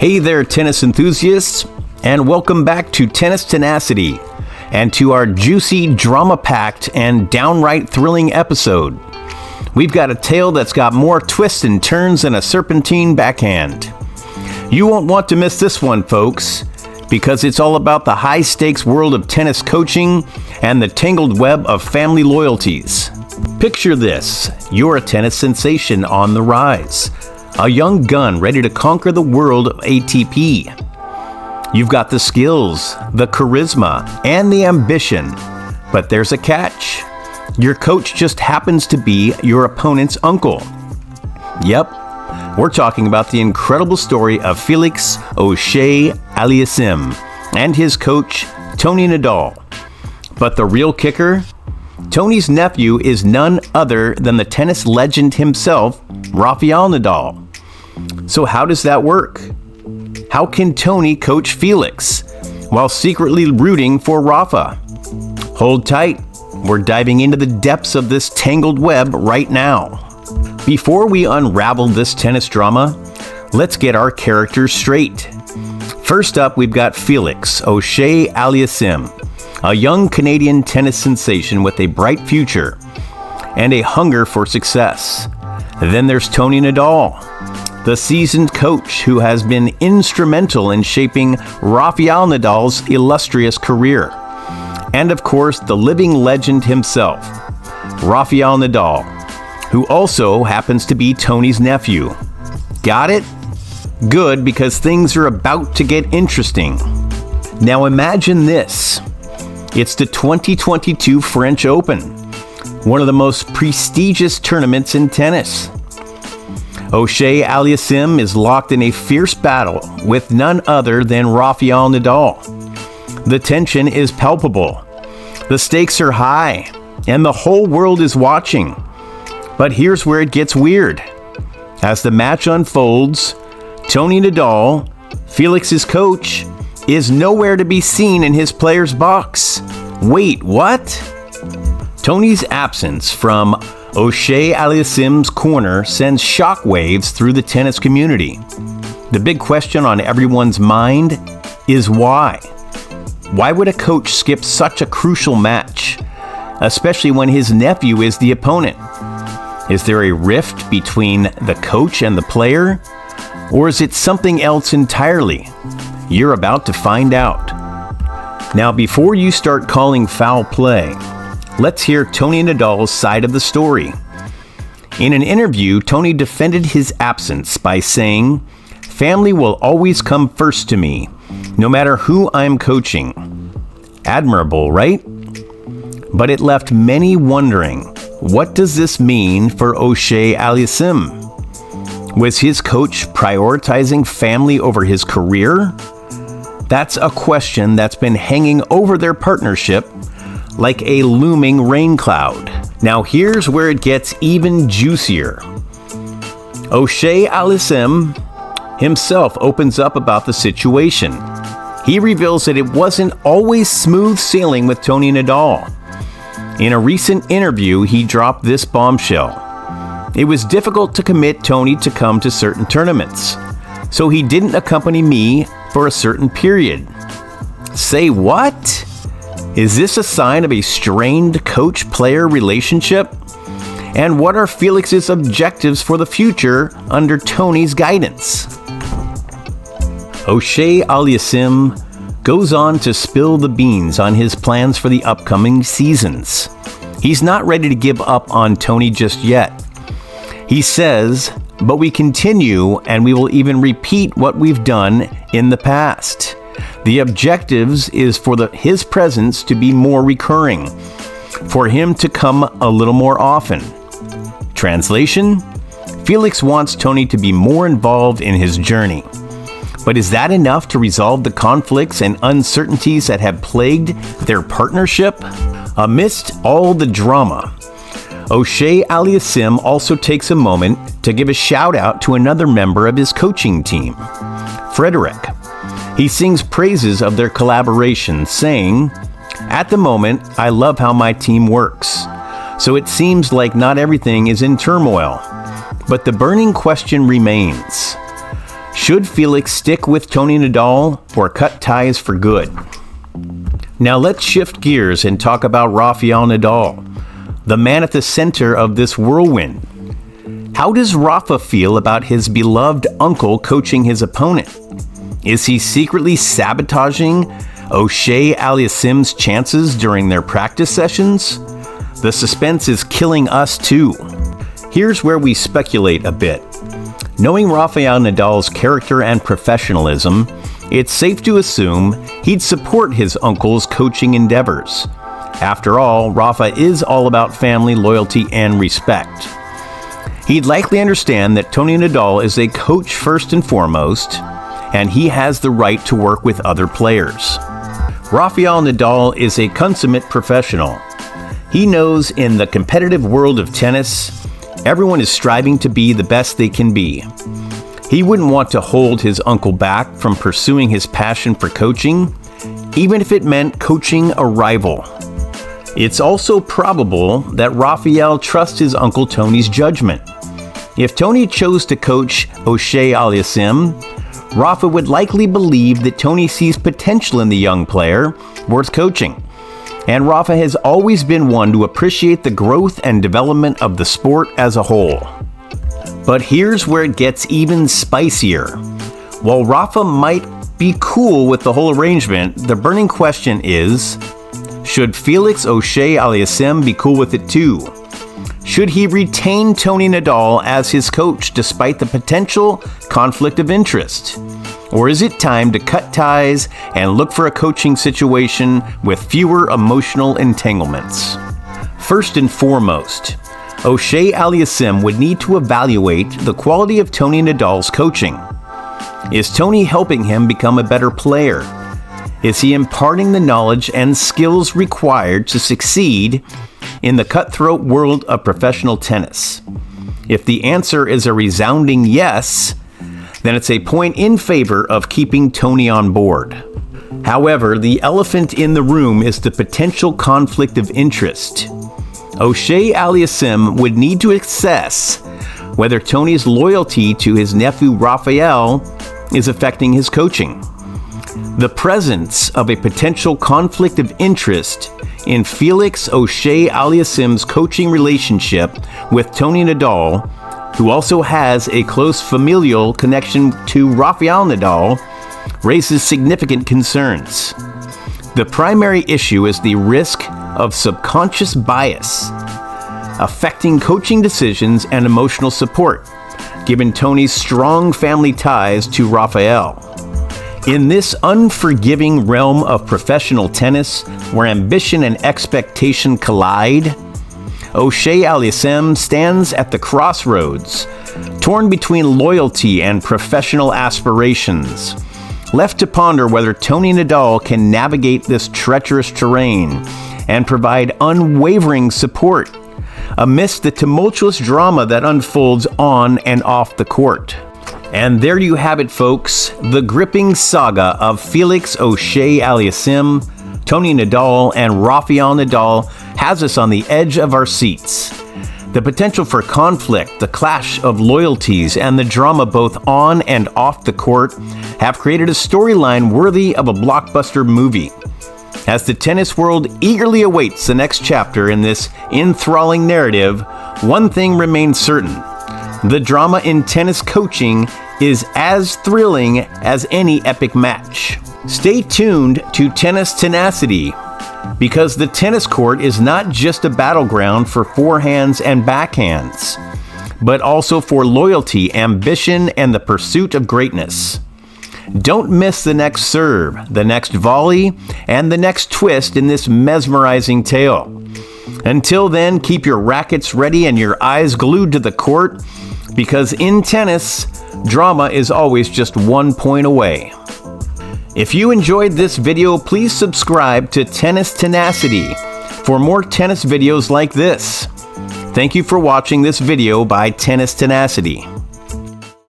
Hey there, tennis enthusiasts, and welcome back to Tennis Tenacity and to our juicy, drama-packed, and downright thrilling episode. We've got a tale that's got more twists and turns than a serpentine backhand. You won't want to miss this one, folks, because it's all about the high-stakes world of tennis coaching and the tangled web of family loyalties. Picture this: you're a tennis sensation on the rise, a young gun ready to conquer the world of ATP. You've got the skills, the charisma, and the ambition, but there's a catch. Your coach just happens to be your opponent's uncle. Yep, we're talking about the incredible story of Felix Auger-Aliassime and his coach, Toni Nadal. But the real kicker? Toni's nephew is none other than the tennis legend himself, Rafael Nadal. So how does that work? How can Toni coach Felix while secretly rooting for Rafa? Hold tight, we're diving into the depths of this tangled web right now. Before we unravel this tennis drama, let's get our characters straight. First up, we've got Felix Auger-Aliassime, a young Canadian tennis sensation with a bright future and a hunger for success. Then there's Toni Nadal, the seasoned coach who has been instrumental in shaping Rafael Nadal's illustrious career. And of course, the living legend himself, Rafael Nadal, who also happens to be Toni's nephew. Got it? Good, because things are about to get interesting. Now imagine this. It's the 2022 French Open, one of the most prestigious tournaments in tennis. Auger-Aliassime is locked in a fierce battle with none other than Rafael Nadal. The tension is palpable. The stakes are high, and the whole world is watching. But here's where it gets weird. As the match unfolds, Toni Nadal, Felix's coach, is nowhere to be seen in his player's box. Wait, what? Toni's absence from Auger-Aliassime's corner sends shockwaves through the tennis community. The big question on everyone's mind is why? Why would a coach skip such a crucial match, especially when his nephew is the opponent? Is there a rift between the coach and the player? Or is it something else entirely? You're about to find out. Now, before you start calling foul play, let's hear Toni Nadal's side of the story. In an interview, Toni defended his absence by saying, "Family will always come first to me, no matter who I'm coaching." Admirable, right? But it left many wondering, what does this mean for Auger-Aliassime? Was his coach prioritizing family over his career? That's a question that's been hanging over their partnership like a looming rain cloud. Now here's where it gets even juicier. Auger-Aliassime himself opens up about the situation. He reveals that it wasn't always smooth sailing with Toni Nadal. In a recent interview, he dropped this bombshell. It was difficult to commit Toni to come to certain tournaments, so he didn't accompany me for a certain period. Say what? Is this a sign of a strained coach-player relationship? And what are Felix's objectives for the future under Toni's guidance? Auger-Aliassime goes on to spill the beans on his plans for the upcoming seasons. He's not ready to give up on Toni just yet. He says, "But we continue and we will even repeat what we've done in the past. The objectives is for his presence to be more recurring, for him to come a little more often." Translation? Felix wants Toni to be more involved in his journey. But is that enough to resolve the conflicts and uncertainties that have plagued their partnership? Amidst all the drama, Auger-Aliassime also takes a moment to give a shout out to another member of his coaching team, Frederick. He sings praises of their collaboration, saying, "At the moment, I love how my team works. So it seems like not everything is in turmoil. But the burning question remains. Should Felix stick with Toni Nadal or cut ties for good? Now let's shift gears and talk about Rafael Nadal, the man at the center of this whirlwind. How does Rafa feel about his beloved uncle coaching his opponent? Is he secretly sabotaging Auger-Aliassime's chances during their practice sessions? The suspense is killing us too. Here's where we speculate a bit. Knowing Rafael Nadal's character and professionalism, it's safe to assume he'd support his uncle's coaching endeavors. After all, Rafa is all about family, loyalty, and respect. He'd likely understand that Toni Nadal is a coach first and foremost, and he has the right to work with other players. Rafael Nadal is a consummate professional. He knows in the competitive world of tennis, everyone is striving to be the best they can be. He wouldn't want to hold his uncle back from pursuing his passion for coaching, even if it meant coaching a rival. It's also probable that Rafael trusts his uncle Toni's judgment. If Toni chose to coach Auger-Aliassime, Rafa would likely believe that Toni sees potential in the young player worth coaching. And Rafa has always been one to appreciate the growth and development of the sport as a whole. But here's where it gets even spicier. While Rafa might be cool with the whole arrangement, the burning question is, should Felix Auger-Aliassime be cool with it too? Should he retain Toni Nadal as his coach despite the potential conflict of interest? Or is it time to cut ties and look for a coaching situation with fewer emotional entanglements? First and foremost, Auger-Aliassime would need to evaluate the quality of Toni Nadal's coaching. Is Toni helping him become a better player? Is he imparting the knowledge and skills required to succeed in the cutthroat world of professional tennis? If the answer is a resounding yes, then it's a point in favor of keeping Toni on board. However, the elephant in the room is the potential conflict of interest. Auger-Aliassime would need to assess whether Toni's loyalty to his nephew Rafael is affecting his coaching. The presence of a potential conflict of interest in Felix Auger-Aliassime's coaching relationship with Toni Nadal, who also has a close familial connection to Rafael Nadal, raises significant concerns. The primary issue is the risk of subconscious bias affecting coaching decisions and emotional support, given Toni's strong family ties to Rafael. In this unforgiving realm of professional tennis, where ambition and expectation collide, Auger-Aliassime stands at the crossroads, torn between loyalty and professional aspirations, left to ponder whether Toni Nadal can navigate this treacherous terrain and provide unwavering support amidst the tumultuous drama that unfolds on and off the court. And there you have it, folks, the gripping saga of Felix Auger-Aliassime, Toni Nadal, and Rafael Nadal has us on the edge of our seats. The potential for conflict, the clash of loyalties, and the drama both on and off the court have created a storyline worthy of a blockbuster movie. As the tennis world eagerly awaits the next chapter in this enthralling narrative, one thing remains certain. The drama in tennis coaching is as thrilling as any epic match. Stay tuned to Tennis Tenacity, because the tennis court is not just a battleground for forehands and backhands, but also for loyalty, ambition, and the pursuit of greatness. Don't miss the next serve, the next volley, and the next twist in this mesmerizing tale. Until then, keep your rackets ready and your eyes glued to the court, because in tennis, drama is always just 1 point away. If you enjoyed this video, please subscribe to Tennis Tenacity for more tennis videos like this. Thank you for watching this video by Tennis Tenacity.